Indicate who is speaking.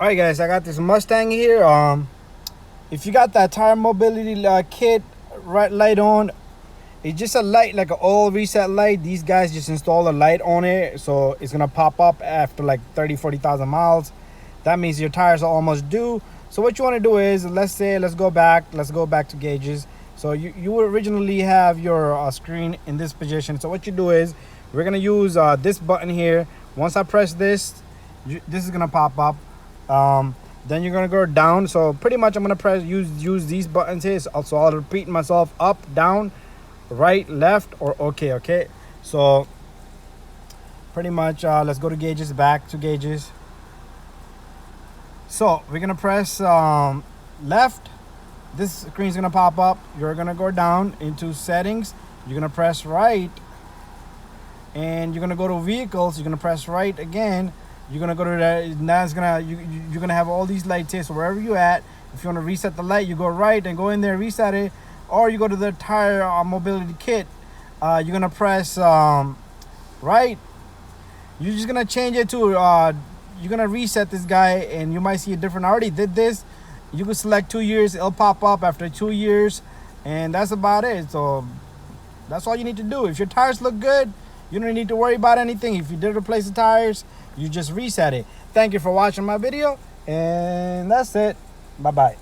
Speaker 1: All right, guys, I got this Mustang here. If you got that tire mobility kit right light on, it's just a light, like an oil reset light. These guys just install a light on it, so it's gonna pop up after like 40,000 miles. That means your tires are almost due. So what you want to do is, let's go back to gauges. So you would originally have your screen in this position. So what you do is, we're gonna use this button here. Once I press this, this is gonna pop up. Then you're gonna go down. So pretty much I'm gonna use these buttons here. So I'll repeat myself: up, down, right, left, or okay. So pretty much let's go to gauges, back to gauges. So we're gonna press left. This screen's gonna pop up. You're gonna go down into settings. You're gonna press right, and you're gonna go to vehicles. You're gonna press right again. You're gonna go to that. Now it's gonna you're gonna have all these lights here. So wherever you at, if you want to reset the light, you go right and go in there, reset it, or you go to the tire mobility kit. You're gonna press right. You're just gonna change it to you're gonna reset this guy, and you might see a different. I already did this. You can select 2 years. It'll pop up after 2 years, and that's about it. So that's all you need to do. If your tires look good, you don't need to worry about anything. If you did replace the tires, you just reset it. Thank you for watching my video, and that's it. Bye-bye.